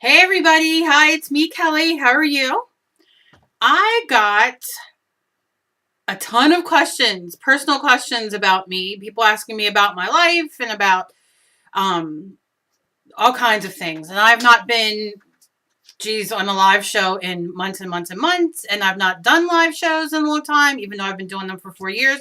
Hey everybody, hi, it's me, Kelly. How are you? I got a ton of questions, personal questions about me, people asking me about my life and about um, all kinds of things. And I've not been, on a live show in months and months and months, and I've not done live shows in a long time, even though I've been doing them for 4 years.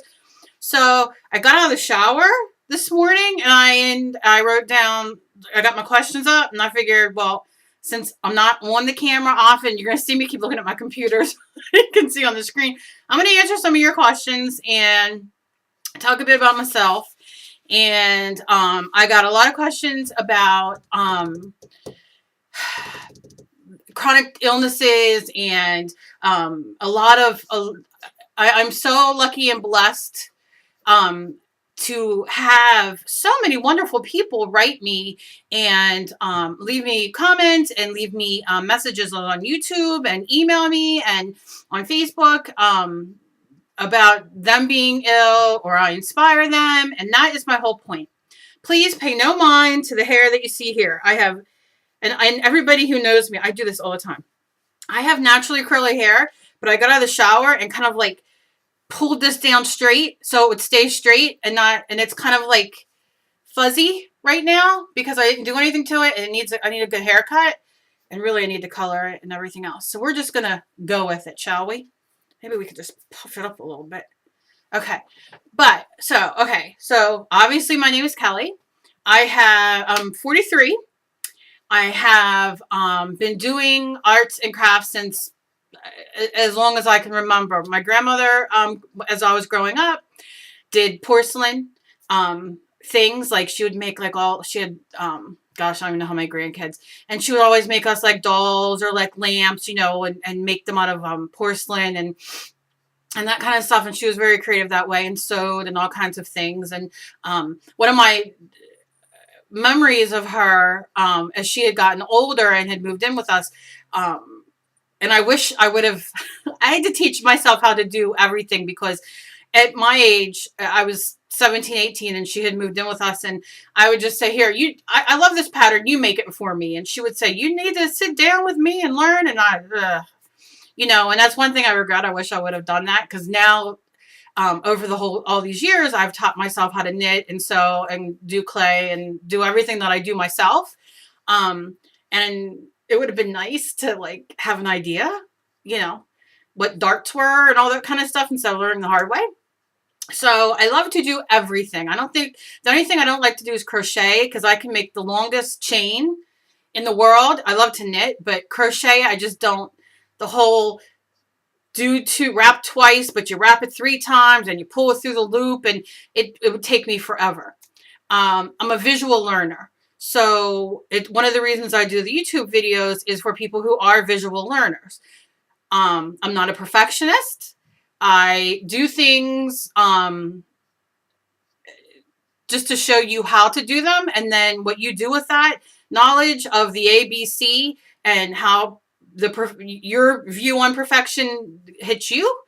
So I got out of the shower this morning and I wrote down, I got my questions up, and I figured, well, since I'm not on the camera often, you're going to see me keep looking at my computer so you can see on the screen. I'm going to answer some of your questions and talk a bit about myself. And I got a lot of questions about chronic illnesses and a lot of. I'm so lucky and blessed um, to have so many wonderful people write me and leave me comments and leave me messages on YouTube and email me and on Facebook about them being ill or I inspire them. And that is my whole point. Please pay no mind to the hair that you see here. I have, and everybody who knows me, I do this all the time. I have naturally curly hair, but I got out of the shower and kind of like pulled this down straight so it would stay straight and not, and it's kind of like fuzzy right now because I didn't do anything to it and I need a good haircut and really I need to color it and everything else. So we're just gonna go with it, shall we? Maybe we could just puff it up a little bit. Okay. So obviously my name is Kelly. I'm 43. I have been doing arts and crafts since as long as I can remember. My grandmother, as I was growing up, did porcelain things. Like she would make like she had, gosh, I don't even know how many grandkids. And she would always make us like dolls or like lamps, and make them out of porcelain and that kind of stuff. And she was very creative that way and sewed and all kinds of things. And one of my memories of her as she had gotten older and had moved in with us, and I wish I would have, I had to teach myself how to do everything because at my age, I was 17, 18, and she had moved in with us. And I would just say, here, I love this pattern. You make it for me. And she would say, you need to sit down with me and learn. And and that's one thing I regret. I wish I would have done that because now, over all these years, I've taught myself how to knit and sew and do clay and do everything that I do myself. And it would have been nice to like have an idea, you know, what darts were and all that kind of stuff instead of learning the hard way. So I love to do everything. I don't think the only thing I don't like to do is crochet because I can make the longest chain in the world. I love to knit, but crochet, I just don't. The whole wrap twice, but you wrap it 3 times and you pull it through the loop, and it would take me forever. I'm a visual learner. So one of the reasons I do the YouTube videos is for people who are visual learners. I'm not a perfectionist. I do things just to show you how to do them. And then what you do with that knowledge of the ABC and how your view on perfection hits you,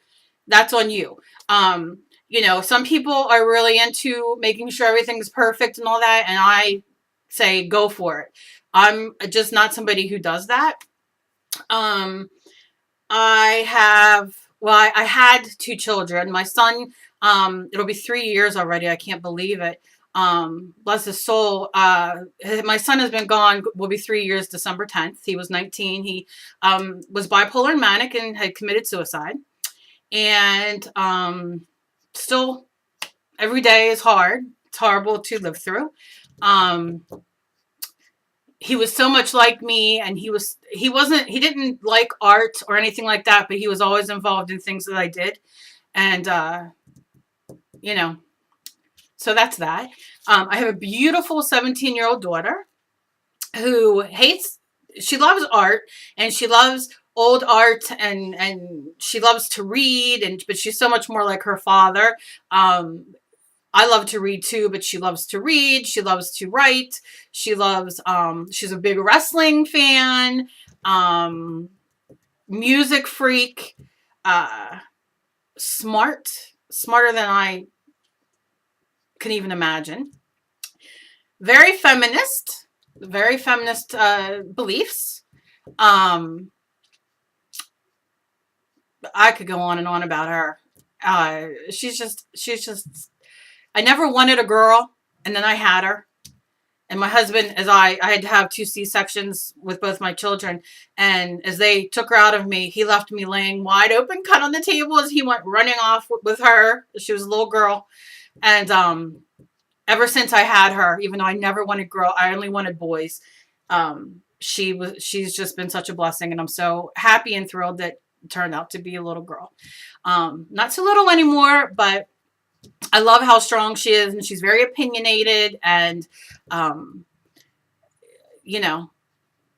that's on you. Some people are really into making sure everything's perfect and all that. And I say, go for it. I'm just not somebody who does that. I had 2 children. My son, it'll be 3 years already. I can't believe it. Bless his soul. My son has been gone, will be 3 years, December 10th. He was 19. He was bipolar and manic and had committed suicide. And still, every day is hard. It's horrible to live through. He was so much like me, and he didn't like art or anything like that, but he was always involved in things that I did. And, so that's that. I have a beautiful 17-year-old daughter who she loves art and she loves old art and she loves to read, but she's so much more like her father. I love to read too, but she loves to read. She loves to write. She's a big wrestling fan, music freak, smarter than I can even imagine. Very feminist beliefs. Um, I could go on and on about her. She's just, I never wanted a girl, and then I had her. And my husband, I had to have two C-sections with both my children. And as they took her out of me, he left me laying wide open, cut on the table as he went running off with her. She was a little girl. And ever since I had her, even though I never wanted girl, I only wanted boys. She's just been such a blessing, and I'm so happy and thrilled that it turned out to be a little girl. Not so little anymore, but I love how strong she is, and she's very opinionated, and um, you know,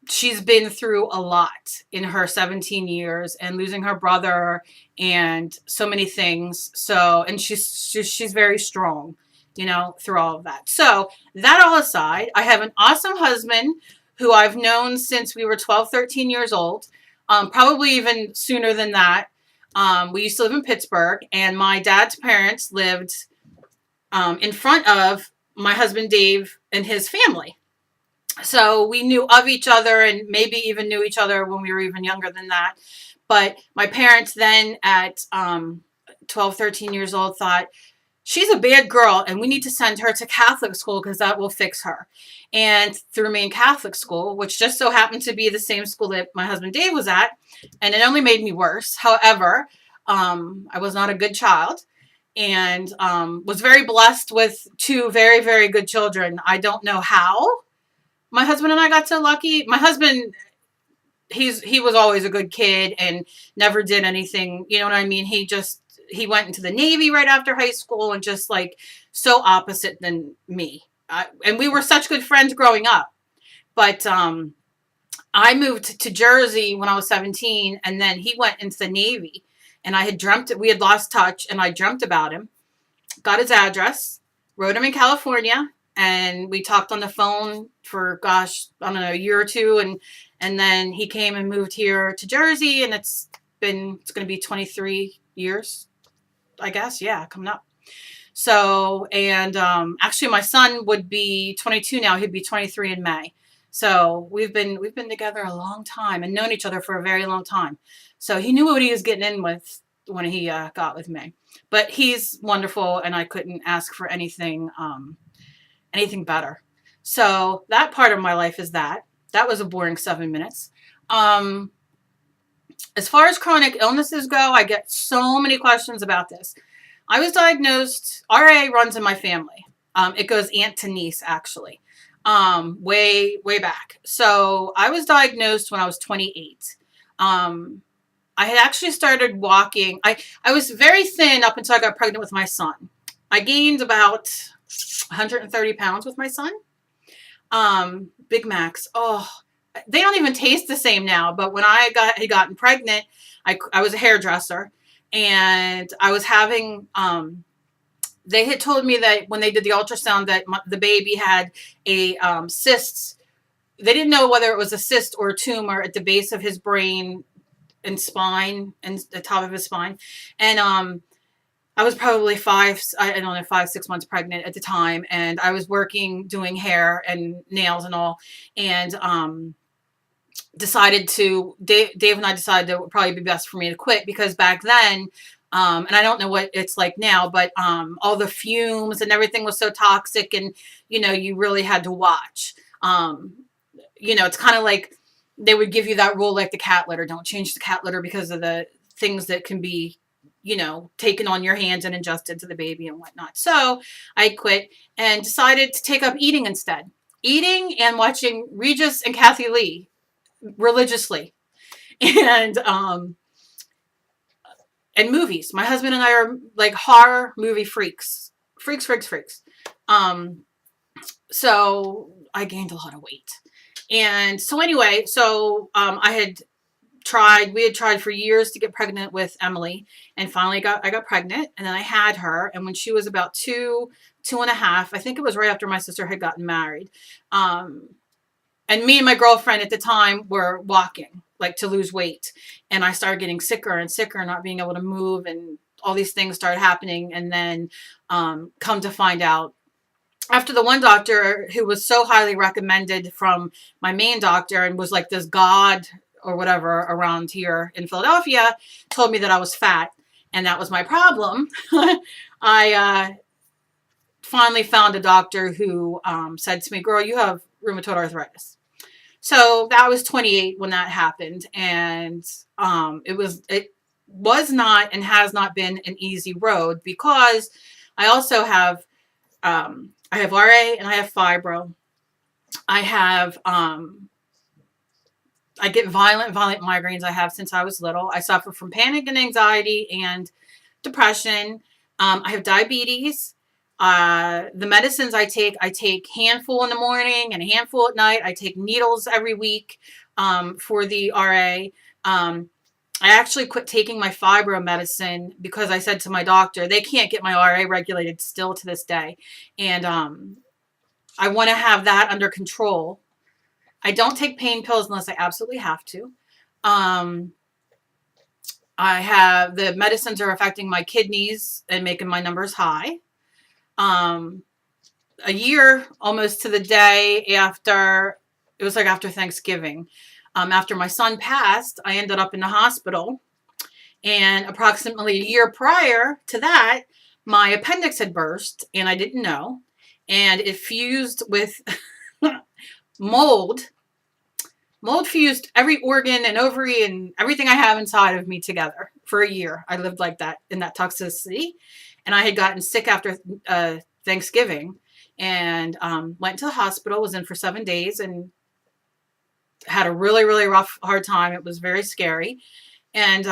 she's been through a lot in her 17 years and losing her brother and so many things. So, and she's very strong, through all of that. So that all aside, I have an awesome husband who I've known since we were 12, 13 years old. Probably even sooner than that. We used to live in Pittsburgh, and my dad's parents lived in front of my husband Dave and his family. So we knew of each other, and maybe even knew each other when we were even younger than that. But my parents then at 12, 13 years old thought, she's a bad girl and we need to send her to Catholic school because that will fix her. And threw me in Catholic school, which just so happened to be the same school that my husband Dave was at. And it only made me worse. However, I was not a good child, and was very blessed with two very, very good children. I don't know how my husband and I got so lucky. My husband, he was always a good kid and never did anything. You know what I mean? He went into the Navy right after high school, and just like so opposite than me. And we were such good friends growing up. But I moved to Jersey when I was 17, and then he went into the Navy. And I had dreamt it. We had lost touch, and I dreamt about him. Got his address, wrote him in California, and we talked on the phone for, gosh, I don't know, a year or two, and then he came and moved here to Jersey, and it's going to be 23 years, I guess. Yeah, coming up. So, and actually my son would be 22 now. He'd be 23 in May. So we've been together a long time and known each other for a very long time. So he knew what he was getting in with when he got with me. But he's wonderful, and I couldn't ask for anything better. So that part of my life is that. That was a boring 7 minutes. As far as chronic illnesses go, I get so many questions about this. I was diagnosed, RA runs in my family. It goes aunt to niece, actually, way, way back. So I was diagnosed when I was 28. I had actually started walking. I was very thin up until I got pregnant with my son. I gained about 130 pounds with my son. Big Macs. Oh, they don't even taste the same now. But when I had gotten pregnant, I was a hairdresser, and I was having, they had told me that when they did the ultrasound that the baby had a cyst. They didn't know whether it was a cyst or a tumor at the base of his brain and spine, and the top of his spine. And I was probably 5, 6 months pregnant at the time. And I was working, doing hair and nails and all. And Dave and I decided that it would probably be best for me to quit, because back then, and I don't know what it's like now, but all the fumes and everything was so toxic, and, you really had to watch. It's kind of like they would give you that rule, like the cat litter. Don't change the cat litter because of the things that can be, taken on your hands and ingested to the baby and whatnot. So I quit and decided to take up eating instead. Eating and watching Regis and Kathy Lee religiously. And movies. My husband and I are like horror movie freaks. Freaks. So I gained a lot of weight. And so anyway, we had tried for years to get pregnant with Emily, and finally I got pregnant, and then I had her. And when she was about 2.5, I think it was right after my sister had gotten married. And me and my girlfriend at the time were walking, like, to lose weight. And I started getting sicker and sicker, not being able to move, and all these things started happening. And then come to find out, after the one doctor who was so highly recommended from my main doctor and was like this god or whatever around here in Philadelphia told me that I was fat and that was my problem. I finally found a doctor who said to me, girl, you have rheumatoid arthritis. So that was 28 when that happened. And it was not and has not been an easy road because I also have I have RA and I have fibro. I have I get violent migraines. I have since I was little. I suffer from panic and anxiety and depression. I have diabetes. The medicines I take handful in the morning and a handful at night. I take needles every week for the RA. I actually quit taking my fibro medicine because I said to my doctor, they can't get my RA regulated still to this day. And I want to have that under control. I don't take pain pills unless I absolutely have to. I have the medicines are affecting my kidneys and making my numbers high. A year almost to the day after, it was like after Thanksgiving, after my son passed, I ended up in the hospital. And approximately a year prior to that, my appendix had burst and I didn't know. And it fused with mold. Mold fused every organ and ovary and everything I have inside of me together for a year. I lived like that in that toxicity. And I had gotten sick after Thanksgiving and went to the hospital, was in for 7 days and had a really, really rough, hard time. It was very scary. And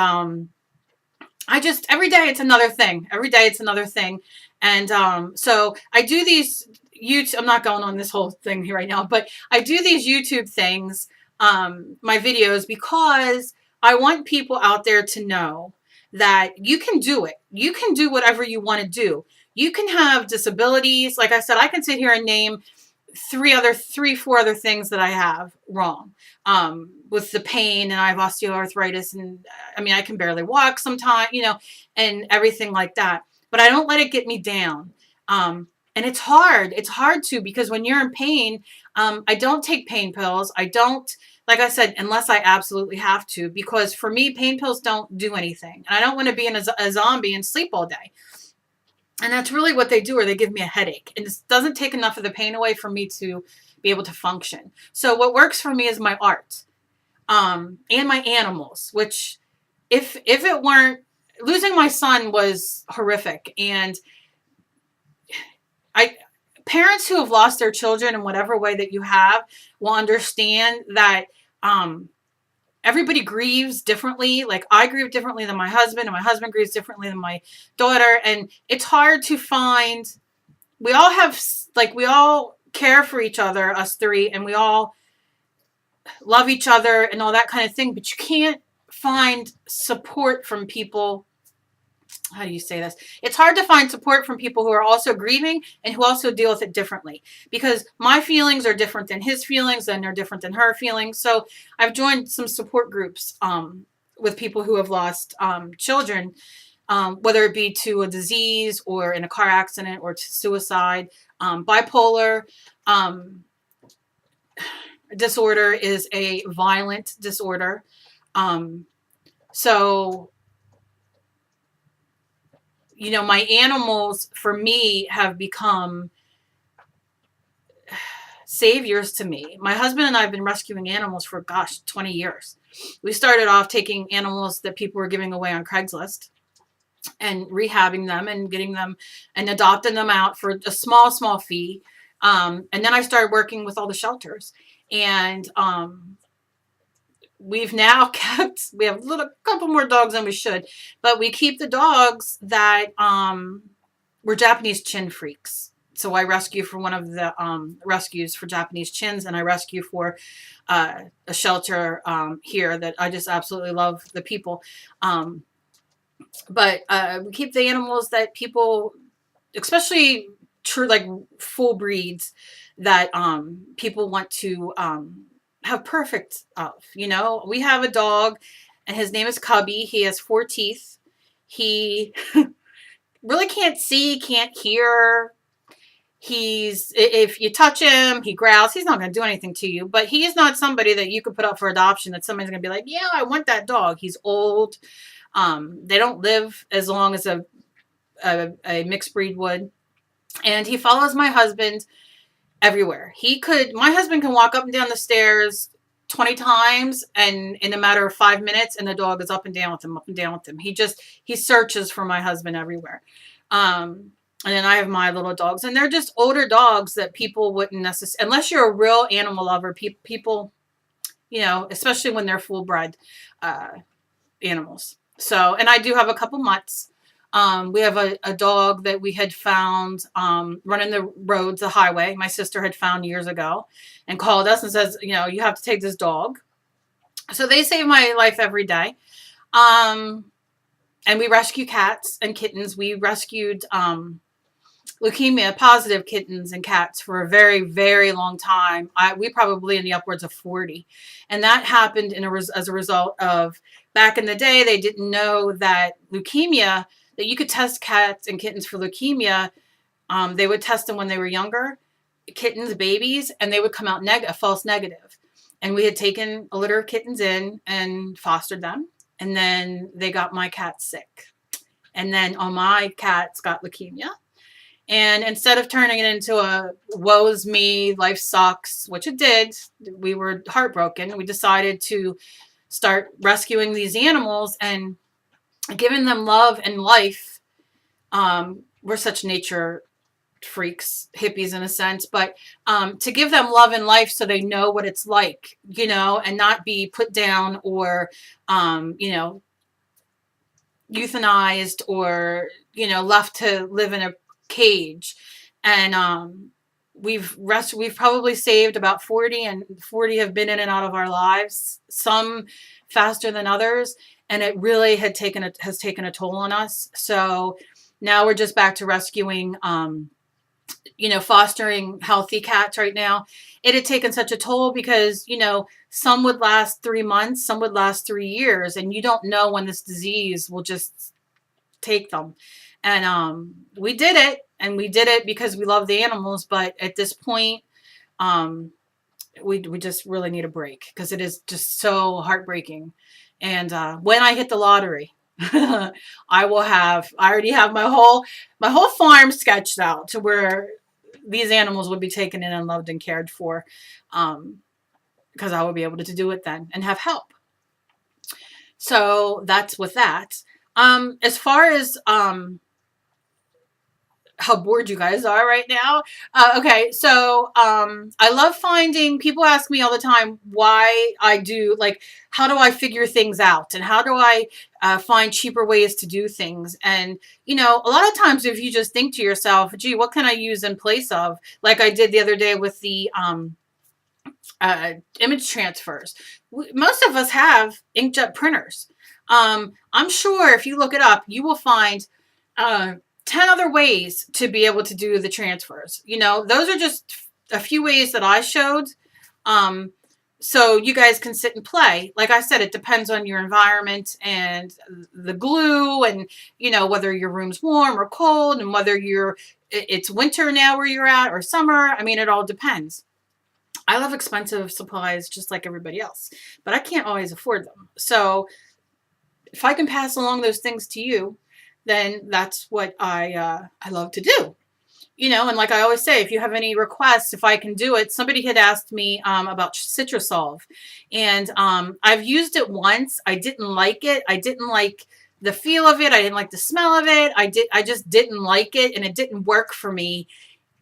I just, every day it's another thing. Every day it's another thing. And so I do these YouTube, I'm not going on this whole thing here right now, but I do these YouTube things, my videos, because I want people out there to know that you can do it. You can do whatever you want to do. You can have disabilities. Like I said, I can sit here and name four other things that I have wrong. With the pain, and I have osteoarthritis, and I mean, I can barely walk sometimes, and everything like that. But I don't let it get me down. And it's hard. It's hard to, because when you're in pain, I don't take pain pills. I don't, like I said, unless I absolutely have to, because for me, pain pills don't do anything. And I don't want to be in a zombie and sleep all day. And that's really what they do, or they give me a headache. And it doesn't take enough of the pain away for me to be able to function. So what works for me is my art, and my animals, which if it weren't, losing my son was horrific. And parents who have lost their children in whatever way that you have will understand that everybody grieves differently. Like I grieve differently than my husband, and my husband grieves differently than my daughter. And it's hard to find, we all care for each other, us three, and we all love each other and all that kind of thing, but you can't find support from people. How do you say this? It's hard to find support from people who are also grieving and who also deal with it differently, because my feelings are different than his feelings and they're different than her feelings. So I've joined some support groups with people who have lost children, whether it be to a disease or in a car accident or to suicide. Bipolar disorder is a violent disorder. So my animals for me have become saviors to me. My husband and I have been rescuing animals for 20 years. We started off taking animals that people were giving away on Craigslist and rehabbing them and getting them and adopting them out for a small fee. And then I started working with all the shelters, and we've now we have a couple more dogs than we should, but we keep the dogs that were Japanese chin freaks. So I rescue for one of the rescues for Japanese chins, and I rescue for a shelter here that I just absolutely love the people. But we keep the animals that people, especially true, like full breeds, that people want to have perfect of. We have a dog, and his name is Cubby. He has 4 teeth. He really can't see, can't hear. if you touch him, he growls. He's not going to do anything to you, but he is not somebody that you could put up for adoption that somebody's going to be like, yeah, I want that dog. He's old. They don't live as long as a mixed breed would. And he follows my husband everywhere. My husband can walk up and down the stairs 20 times and in a matter of 5 minutes, and the dog is up and down with him, up and down with him. He searches for my husband everywhere. And then I have my little dogs, and they're just older dogs that people wouldn't necessarily, unless you're a real animal lover, people, especially when they're full bred animals. So, and I do have a couple mutts. We have a dog that we had found running the roads, the highway. My sister had found years ago and called us and says, you have to take this dog. So they save my life every day. And we rescue cats and kittens. We rescued leukemia positive kittens and cats for a very, very long time. We probably in the upwards of 40. And that happened as a result of, back in the day, they didn't know that leukemia, that you could test cats and kittens for leukemia. They would test them when they were younger, kittens, babies, and they would come out a false negative. And we had taken a litter of kittens in and fostered them. And then they got my cats sick. And then all my cats got leukemia. And instead of turning it into a woe's me, life sucks, which it did, we were heartbroken. We decided to start rescuing these animals and giving them love and life. We're such nature freaks, hippies in a sense, but to give them love and life so they know what it's like, and not be put down or, euthanized or, left to live in a cage. And we've probably saved about 40, and 40 have been in and out of our lives, some faster than others, and it really has taken a toll on us. So now we're just back to rescuing, fostering healthy cats right now. It had taken such a toll because, some would last 3 months, some would last 3 years, and you don't know when this disease will just take them. And we did it, and we did it because we love the animals. But at this point, we just really need a break because it is just so heartbreaking. And when I hit the lottery, I already have my whole farm sketched out to where these animals would be taken in and loved and cared for, because I will be able to do it then and have help. So that's with that. As far as how bored you guys are right now. Okay, so I love finding, people ask me all the time why I do, like, how do I figure things out and how do I find cheaper ways to do things? And, a lot of times if you just think to yourself, gee, what can I use in place of, like I did the other day with the image transfers. Most of us have inkjet printers. I'm sure if you look it up, you will find 10 other ways to be able to do the transfers. Those are just a few ways that I showed. So you guys can sit and play. Like I said, it depends on your environment and the glue and, whether your room's warm or cold and whether it's winter now where you're at or summer. I mean, it all depends. I love expensive supplies just like everybody else, but I can't always afford them. So if I can pass along those things to you, then that's what I love to do. And like I always say, if you have any requests, if I can do it. Somebody had asked me about Citrusolve, and I've used it once. I didn't like it. I didn't like the feel of it. I didn't like the smell of it. I just didn't like it, and it didn't work for me.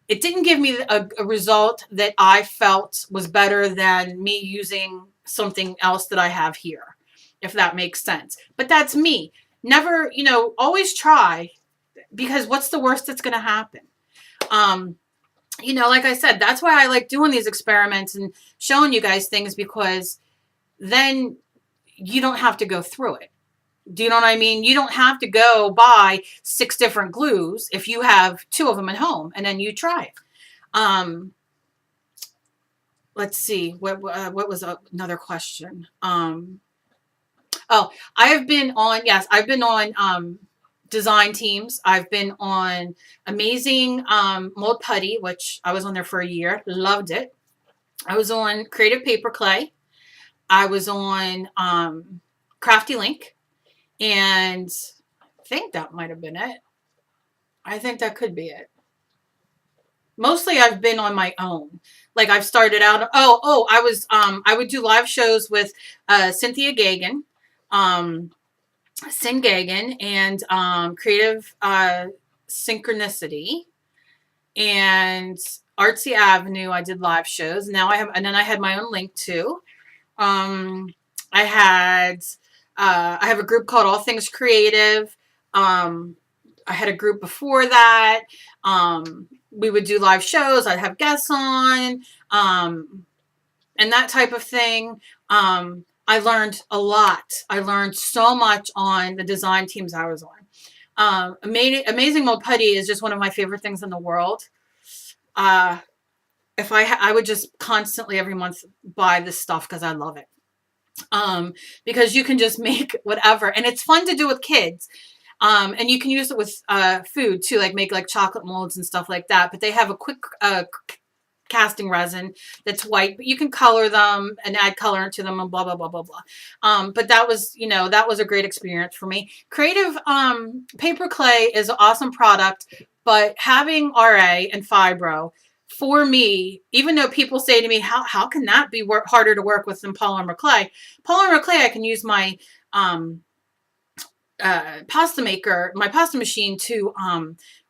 It didn't give me a result that I felt was better than me using something else that I have here, if that makes sense. But that's me. Never, always try, because what's the worst that's going to happen? Like I said, that's why I like doing these experiments and showing you guys things, because then you don't have to go through it. Do you know what I mean? You don't have to go buy 6 different glues if you have 2 of them at home and then you try it. Let's see. What was another question? Oh, I've been on design teams. I've been on Amazing Mold Putty, which I was on there for a year. Loved it. I was on Creative Paper Clay. I was on Crafty Link. And I think that might have been it. I think that could be it. Mostly I've been on my own. Like I've started out. I would do live shows with Cynthia Gagan, Sin Gagan, and Creative Synchronicity, and Artsy Avenue. I did live shows. Now and then I had my own link too. I have a group called All Things Creative. I had a group before that. We would do live shows. I'd have guests on, and that type of thing. I learned a lot. I learned so much on the design teams I was on. Amazing Mold Putty is just one of my favorite things in the world. If I would just constantly every month buy this stuff because I love it. Because you can just make whatever, and it's fun to do with kids. And you can use it with food too, like make like chocolate molds and stuff like that. But they have a quick casting resin that's white, but you can color them and add color to them and blah, blah, blah, blah, blah. But that was, that was a great experience for me. Creative Paper Clay is an awesome product, but having RA and Fibro, for me, even though people say to me, how can that be harder to work with than polymer clay? Polymer clay, I can use my pasta maker, my pasta machine to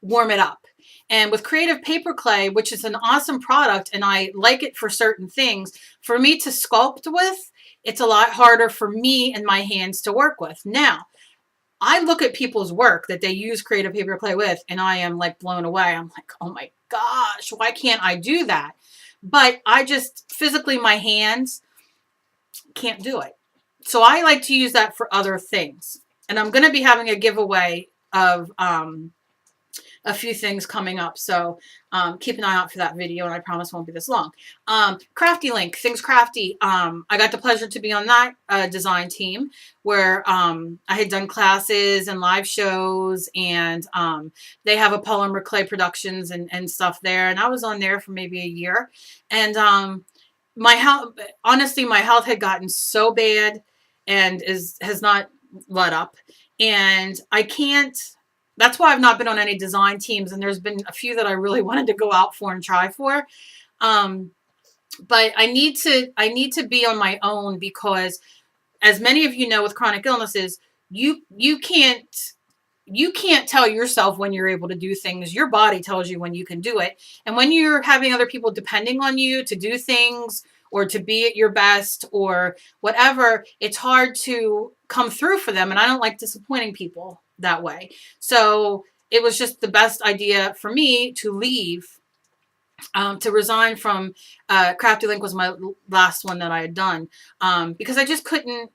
warm it up. And with Creative Paper Clay, which is an awesome product, and I like it for certain things, for me to sculpt with, it's a lot harder for me and my hands to work with. Now, I look at people's work that they use Creative Paper Clay with, and I am like blown away. I'm like, oh my gosh, why can't I do that? But I just physically, my hands can't do it. So I like to use that for other things. And I'm going to be having a giveaway of a few things coming up. So keep an eye out for that video, and I promise it won't be this long. Crafty Link, Things Crafty. I got the pleasure to be on that design team where I had done classes and live shows, and they have a polymer clay productions and stuff there. And I was on there for maybe a year. And my health, honestly, my health had gotten so bad and has not let up. And I can't, that's why I've not been on any design teams. And there's been a few that I really wanted to go out for and try for. But I need to be on my own, because as many of you know, with chronic illnesses, you can't tell yourself when you're able to do things. Your body tells you when you can do it. And when you're having other people depending on you to do things or to be at your best or whatever, it's hard to come through for them. And I don't like disappointing people that way. So it was just the best idea for me to leave, to resign from Crafty Link was my last one that I had done, because I just couldn't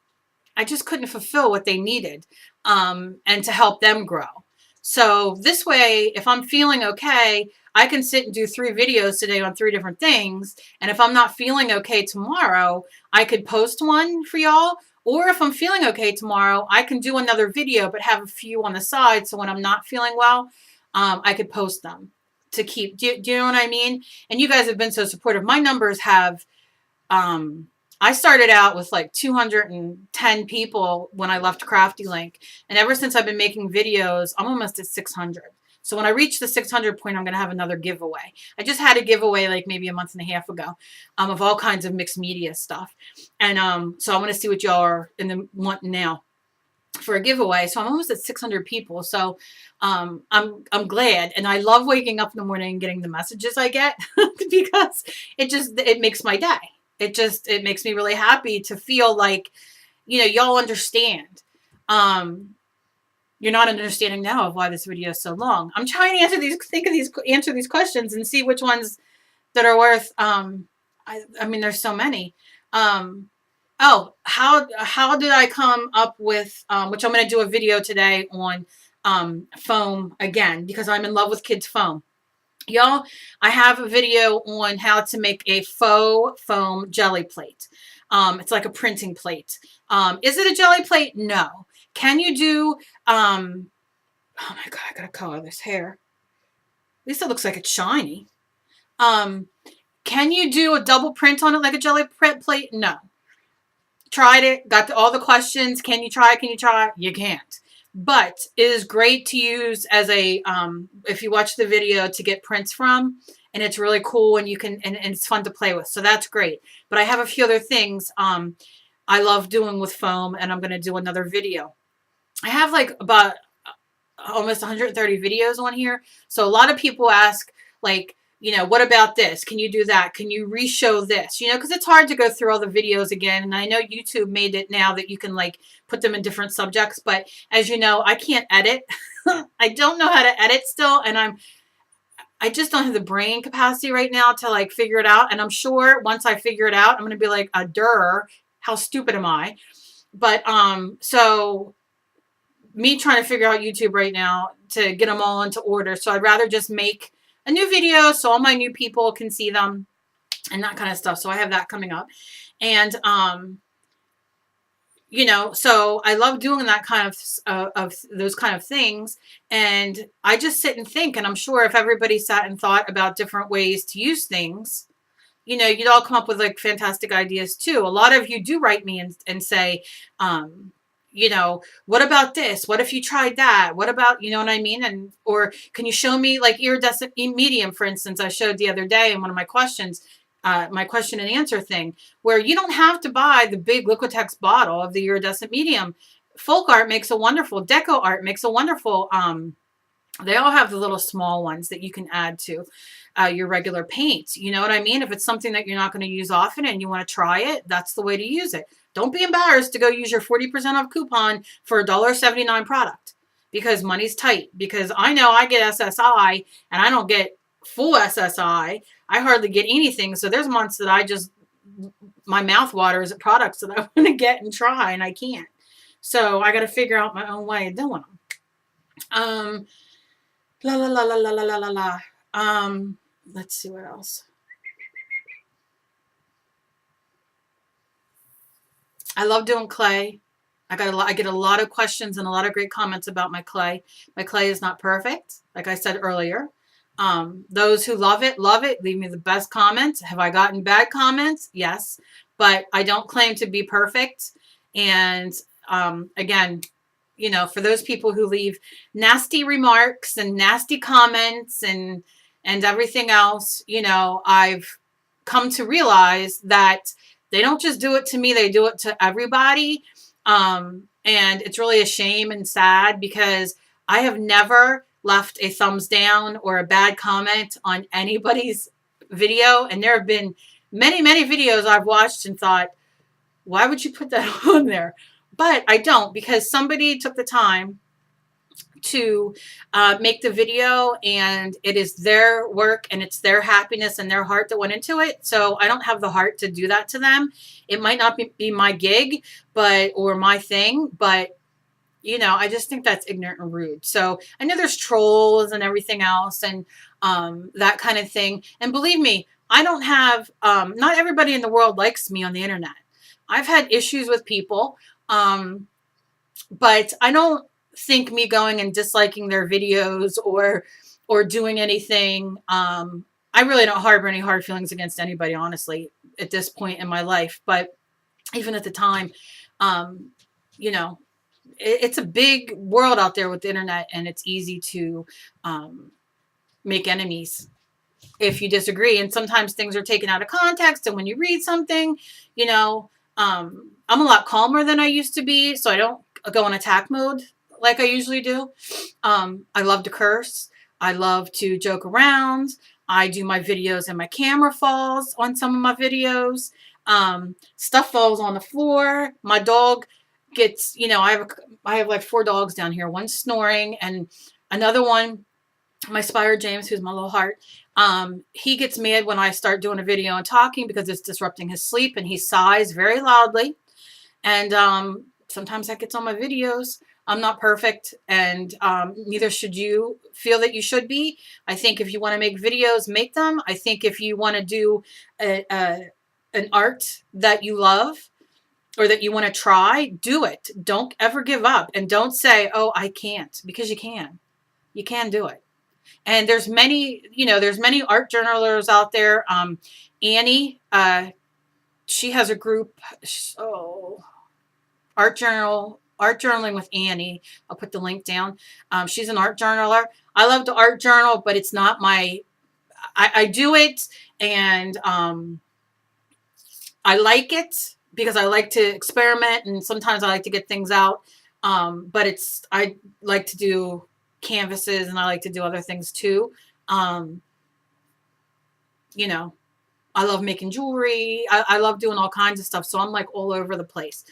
fulfill what they needed, and to help them grow. So this way, if I'm feeling okay, I can sit and do 3 videos today on 3 different things. And if I'm not feeling okay tomorrow, I could post one for y'all. Or if I'm feeling okay tomorrow, I can do another video, but have a few on the side. So when I'm not feeling well, I could post them to keep, do you know what I mean? And you guys have been so supportive. My numbers have, I started out with like 210 people when I left Crafty Link. And ever since I've been making videos, I'm almost at 600. So when I reach the 600 point, I'm going to have another giveaway. I just had a giveaway like maybe a month and a half ago, of all kinds of mixed media stuff. And so I want to see what y'all are in the wanting now for a giveaway. So I'm almost at 600 people. So I'm glad. And I love waking up in the morning and getting the messages I get because it makes my day. It makes me really happy to feel like, y'all understand. You're not understanding now of why this video is so long. I'm trying to answer these questions and see which ones that are worth, I mean, there's so many. Oh, how did I come up with, which I'm going to do a video today on, foam again, because I'm in love with kids foam. Y'all, I have a video on how to make a faux foam jelly plate. It's like a printing plate. Is it a jelly plate? No. Can you do Oh my God, I gotta color this hair. At least it looks like it's shiny. Can you do a double print on it like a jelly print plate? No. Tried it, got all the questions. Can you try? Can you try? You can't. But it is great to use as a, if you watch the video, to get prints from. And it's really cool, and you can, and it's fun to play with. So that's great. But I have a few other things I love doing with foam, and I'm going to do another video. I have like about almost 130 videos on here. So a lot of people ask, like, you know, what about this? Can you do that? Can you re-show this? You know, because it's hard to go through all the videos again. And I know YouTube made it now that you can like put them in different subjects. But as you know, I can't edit. I don't know how to edit still. And I just don't have the brain capacity right now to like figure it out. And I'm sure once I figure it out, I'm going to be like, how stupid am I? But so me trying to figure out YouTube right now to get them all into order. So I'd rather just make a new video so all my new people can see them and that kind of stuff. So I have that coming up. And, you know, so I love doing that kind of those kind of things. And I just sit and think, and I'm sure if everybody sat and thought about different ways to use things, you know, you'd all come up with like fantastic ideas too. A lot of you do write me and say, you know, what about this? What if you tried that? What about, you know what I mean? And, or can you show me like iridescent medium, for instance, I showed the other day in one of my questions, my question and answer thing, where you don't have to buy the big Liquitex bottle of the iridescent medium. Folk art makes a wonderful, deco art makes a wonderful, they all have the little small ones that you can add to your regular paints. You know what I mean? If it's something that you're not going to use often and you want to try it, that's the way to use it. Don't be embarrassed to go use your 40% off coupon for a $1.79 product because money's tight. Because I know I get SSI and I don't get full SSI. I hardly get anything. So there's months that I just, my mouth waters at products that I want to get and try and I can't. So I got to figure out my own way of doing them. La la la la la la la la la. Let's see what else. I love doing clay. I get a lot of questions and a lot of great comments about my clay. My clay is not perfect, like I said earlier. Those who love it, leave me the best comments. Have I gotten bad comments? Yes, but I don't claim to be perfect. And again, you know, for those people who leave nasty remarks and nasty comments and everything else, you know, I've come to realize that they don't just do it to me, they do it to everybody. And it's really a shame and sad because I have never left a thumbs down or a bad comment on anybody's video. And there have been many, many videos I've watched and thought, why would you put that on there? But I don't, because somebody took the time to make the video, and it is their work and it's their happiness and their heart that went into it. So I don't have the heart to do that to them. It might not be my gig, or my thing, but you know, I just think that's ignorant and rude. So I know there's trolls and everything else and that kind of thing. And believe me, I don't have, not everybody in the world likes me on the internet. I've had issues with people, but I don't think me going and disliking their videos or doing anything. I really don't harbor any hard feelings against anybody, honestly, at this point in my life. But even at the time, you know, it's a big world out there with the internet, and it's easy to make enemies if you disagree. And sometimes things are taken out of context. And when you read something, you know, I'm a lot calmer than I used to be. So I don't go in attack mode like I usually do. I love to curse. I love to joke around. I do my videos and my camera falls on some of my videos. Stuff falls on the floor. My dog gets, you know, I have like 4 dogs down here. One's snoring and another one, my Spire James, who's my little heart, he gets mad when I start doing a video and talking because it's disrupting his sleep, and he sighs very loudly. And sometimes that gets on my videos. I'm not perfect, and neither should you feel that you should be. I think if you want to make videos, make them. I think if you want to do an art that you love or that you want to try, do it. Don't ever give up, and don't say, oh, I can't, because you can. You can do it. And there's many, there's many art journalers out there. Annie, she has a group. Oh, art journaling with Annie. I'll put the link down. She's an art journaler. I love to art journal, but it's not my. I do it, and I like it because I like to experiment, and sometimes I like to get things out. But I like to do canvases, and I like to do other things too. Um, you know, I love making jewelry. I love doing all kinds of stuff. So I'm like all over the place.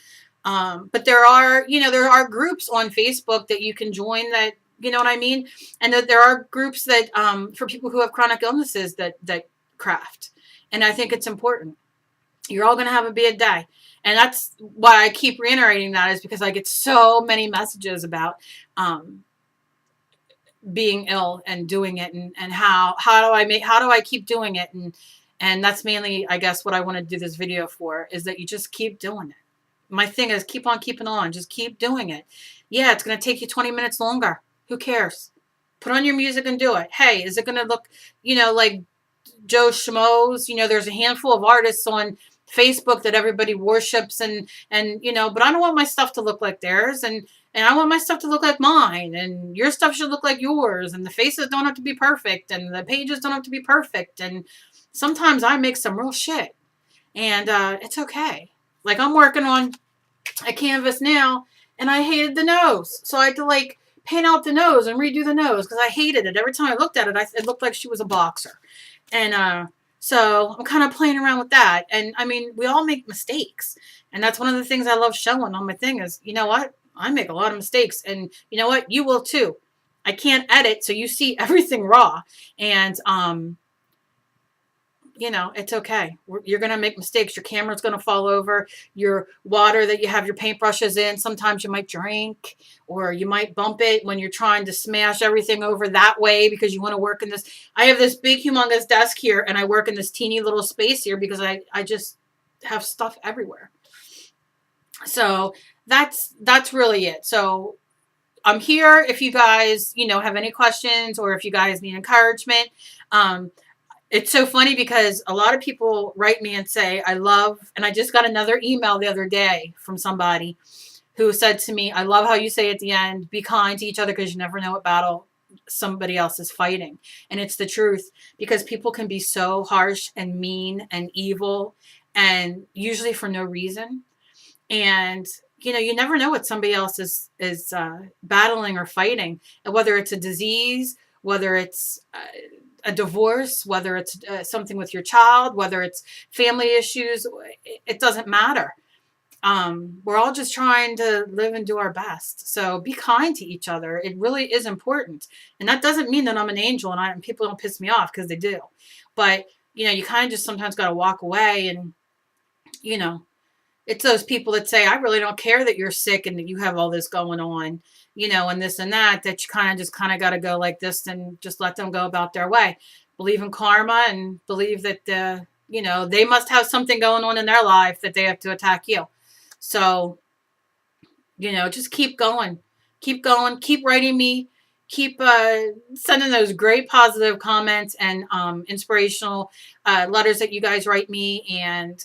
But there are groups on Facebook that you can join that, you know what I mean? And there are groups that, for people who have chronic illnesses that craft. And I think it's important. You're all going to have a bad day. And that's why I keep reiterating that, is because I get so many messages about, being ill and doing it, and how do I keep doing it, and that's mainly, I guess, what I want to do this video for, is that you just keep doing it. My thing is keep on keeping on. Just keep doing it. Yeah, it's going to take you 20 minutes longer. Who cares? Put on your music and do it. Hey, is it going to look, like Joe Schmoes? There's a handful of artists on Facebook that everybody worships, and but I don't want my stuff to look like theirs, and I want my stuff to look like mine, and your stuff should look like yours, and the faces don't have to be perfect, and the pages don't have to be perfect, and sometimes I make some real shit, and it's okay. Like, I'm working on a canvas now, and I hated the nose, so I had to paint out the nose and redo the nose because I hated it. Every time I looked at it, it looked like she was a boxer, and so I'm kind of playing around with that. And I mean, we all make mistakes, and that's one of the things I love showing on my thing is, you know what? I make a lot of mistakes, and you know what? You will too. I can't edit, so you see everything raw, and it's okay. You're going to make mistakes. Your camera's going to fall over. Your water that you have your paintbrushes in, sometimes you might drink, or you might bump it when you're trying to smash everything over that way because you want to work in this. I have this big, humongous desk here, and I work in this teeny little space here because I just have stuff everywhere. So that's really it. So I'm here if you guys, have any questions, or if you guys need encouragement. It's so funny because a lot of people write me and say, and I just got another email the other day from somebody who said to me, I love how you say at the end, be kind to each other because you never know what battle somebody else is fighting. And it's the truth, because people can be so harsh and mean and evil, and usually for no reason. And you never know what somebody else is battling or fighting, and whether it's a disease, whether it's a divorce, whether it's something with your child, whether it's family issues, it doesn't matter. We're all just trying to live and do our best. So be kind to each other. It really is important. And that doesn't mean that I'm an angel and people don't piss me off, because they do. But, you kind of just sometimes got to walk away, and, it's those people that say, I really don't care that you're sick and that you have all this going on, and this and that you kind of got to go like this and just let them go about their way. Believe in karma, and believe that, they must have something going on in their life that they have to attack you. So, just keep going, keep writing me, keep sending those great positive comments and inspirational letters that you guys write me. And,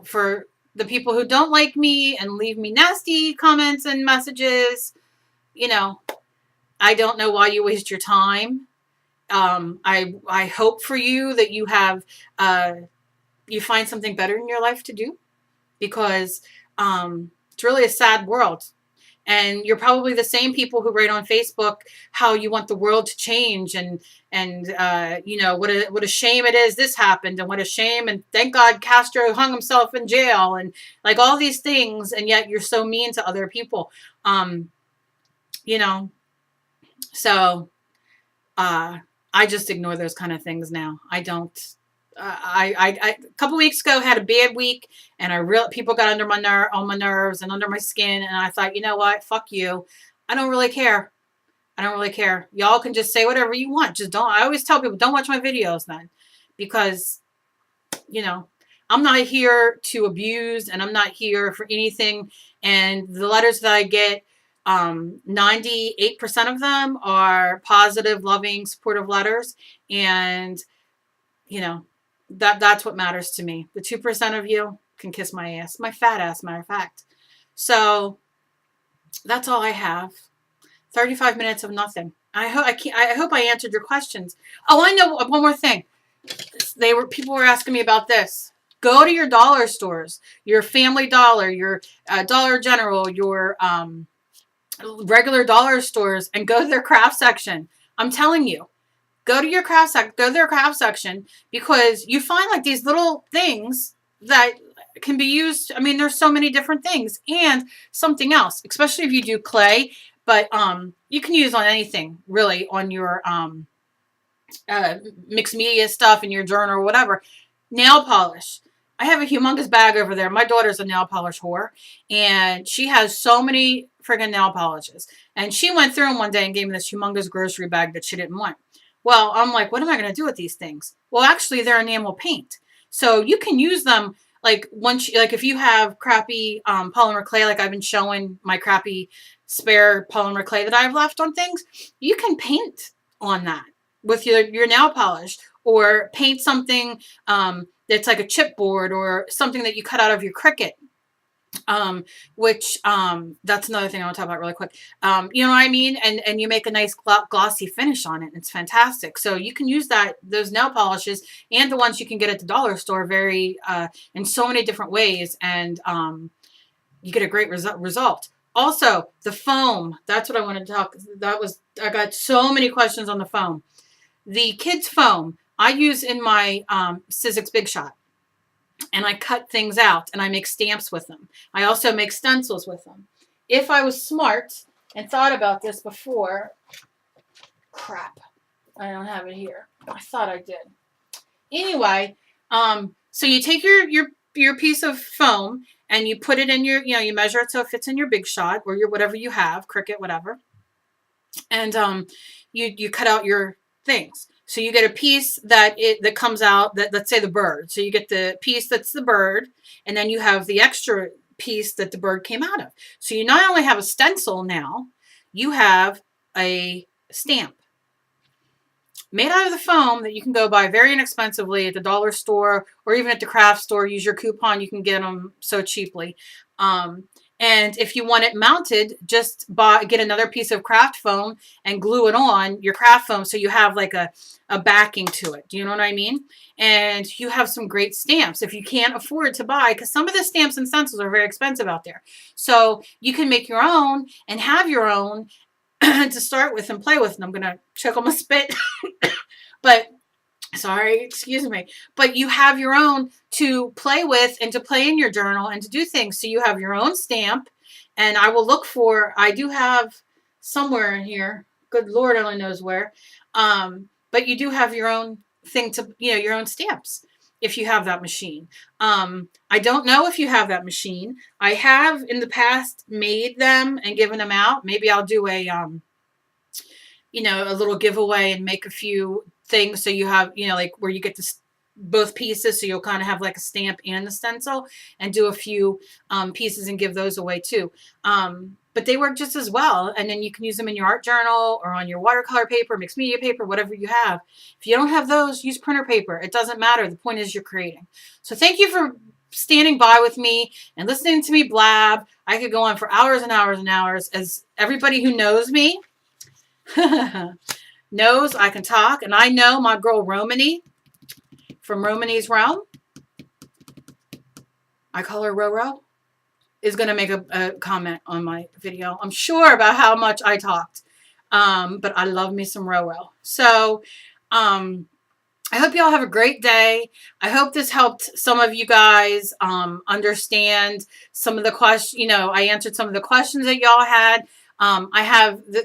for the people who don't like me and leave me nasty comments and messages, I don't know why you waste your time. I hope for you that you have, you find something better in your life to do, because it's really a sad world. And you're probably the same people who write on Facebook how you want the world to change, and what a shame it is this happened, and what a shame, and thank God Castro hung himself in jail, and like all these things, and yet you're so mean to other people. So I just ignore those kind of things now. I don't. I a couple weeks ago had a bad week, and people got under on my nerves and under my skin, and I thought, you know what, fuck you. I don't really care. I don't really care. Y'all can just say whatever you want. Just don't. I always tell people, don't watch my videos then, because I'm not here to abuse, and I'm not here for anything. And the letters that I get, 98% of them are positive, loving, supportive letters. And, you know, that's what matters to me. The 2% of you can kiss my ass, my fat ass, matter of fact. So that's all I have. 35 minutes of nothing. I hope I answered your questions. Oh, I know one more thing. People were asking me about this. Go to your dollar stores, your Family Dollar, your Dollar General, your regular dollar stores, and go to their craft section. I'm telling you, go to their craft section, because you find like these little things that can be used. I mean, there's so many different things, and something else, especially if you do clay, but you can use on anything really, on your mixed media stuff in your journal or whatever. Nail polish. I have a humongous bag over there. My daughter's a nail polish whore, and she has so many friggin' nail polishes. And she went through them one day and gave me this humongous grocery bag that she didn't want. Well, I'm like, what am I going to do with these things? Well, actually, they're enamel paint. So you can use them like if you have crappy polymer clay, like I've been showing my crappy spare polymer clay that I've left on things, you can paint on that with your nail polish, or paint something that's like a chipboard, or something that you cut out of your Cricut. Which that's another thing I want to talk about really quick. You know what I mean? And you make a nice glossy finish on it. It's fantastic. So you can use those nail polishes, and the ones you can get at the dollar store, in so many different ways, and you get a great result. Also, the foam. That's what I wanted to talk. I got so many questions on the foam. The kids' foam I use in my Sizzix Big Shot. And I cut things out, and I make stamps with them. I also make stencils with them. If I was smart and thought about this before, crap, I don't have it here. I thought I did. Anyway, so you take your piece of foam, and you put it in you measure it so it fits in your Big Shot, or your whatever you have, Cricut, whatever. And you cut out your things. So you get a piece that comes out, let's say the bird. So you get the piece that's the bird, and then you have the extra piece that the bird came out of. So you not only have a stencil now, you have a stamp made out of the foam that you can go buy very inexpensively at the dollar store, or even at the craft store. Use your coupon, you can get them so cheaply. And if you want it mounted, just get another piece of craft foam and glue it on your craft foam, so you have like a backing to it. Do you know what I mean? And you have some great stamps if you can't afford to buy, because some of the stamps and stencils are very expensive out there. So you can make your own and have your own to start with and play with. And I'm going to choke on my spit. But sorry, excuse me. But you have your own to play with, and to play in your journal, and to do things. So you have your own stamp. And I will look I do have somewhere in here, good Lord only knows where. But you do have your own thing your own stamps, if you have that machine. I don't know if you have that machine. I have in the past made them and given them out. Maybe I'll do a little giveaway and make a few things, so you have, like where you get both pieces, so you'll kind of have like a stamp and the stencil, and do a few pieces and give those away too. But they work just as well, and then you can use them in your art journal, or on your watercolor paper, mixed media paper, whatever you have. If you don't have those, use printer paper. It doesn't matter. The point is you're creating. So thank you for standing by with me and listening to me blab. I could go on for hours and hours and hours. As everybody who knows me knows, I can talk. And I know my girl Romany from Romany's Realm, I call her Roro, is going to make a comment on my video, I'm sure, about how much I talked. But I love me some Roro. So I hope y'all have a great day. I hope this helped some of you guys understand some of the questions. I answered some of the questions that y'all had.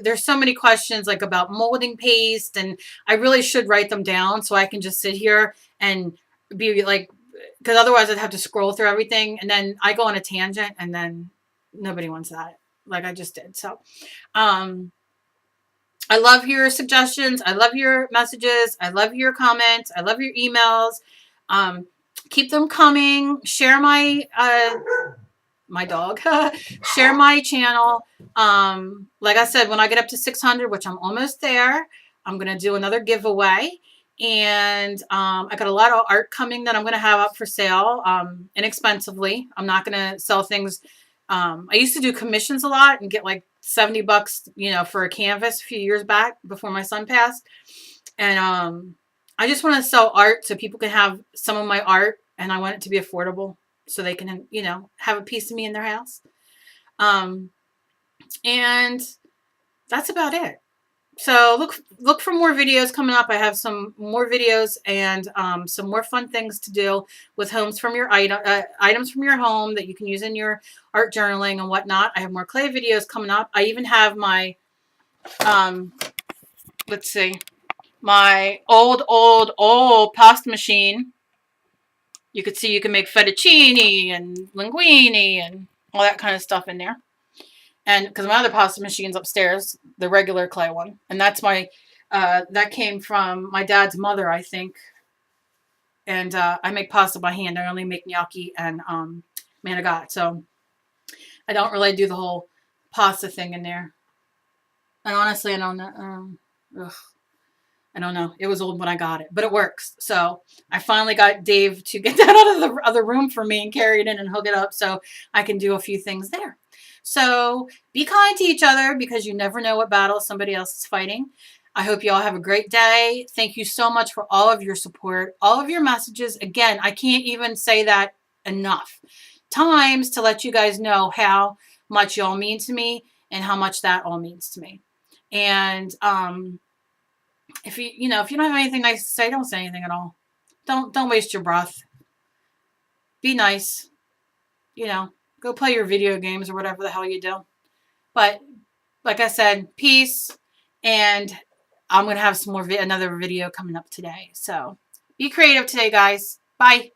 There's so many questions like about molding paste, and I really should write them down so I can just sit here and be like, because otherwise I'd have to scroll through everything, and then I go on a tangent, and then nobody wants that, like I just did. So, I love your suggestions. I love your messages. I love your comments. I love your emails. Keep them coming. Share my my dog. Share my channel. Like I said, when I get up to 600, which I'm almost there, I'm going to do another giveaway. And I got a lot of art coming that I'm going to have up for sale inexpensively. I'm not going to sell things. I used to do commissions a lot and get like $70, for a canvas a few years back before my son passed. And I just want to sell art so people can have some of my art, and I want it to be affordable so they can, have a piece of me in their house. And that's about it. So look for more videos coming up. I have some more videos and some more fun things to do with items from your home that you can use in your art journaling and whatnot. I have more clay videos coming up. I even have my let's see, my old pasta machine. You could see you can make fettuccine and linguine and all that kind of stuff in there. And because my other pasta machine's upstairs, the regular clay one, and that's my that came from my dad's mother, I think. And I make pasta by hand. I only make gnocchi and manigot, so I don't really do the whole pasta thing in there. And honestly, I don't know. I don't know. It was old when I got it, but it works. So I finally got Dave to get that out of the other room for me and carry it in and hook it up so I can do a few things there. So be kind to each other because you never know what battle somebody else is fighting. I hope you all have a great day. Thank you so much for all of your support, all of your messages. Again, I can't even say that enough times to let you guys know how much y'all mean to me and how much that all means to me. And if you don't have anything nice to say, don't say anything at all. Don't waste your breath. Be nice. Go play your video games or whatever the hell you do. But like I said, peace. And I'm going to have another video coming up today. So be creative today, guys. Bye.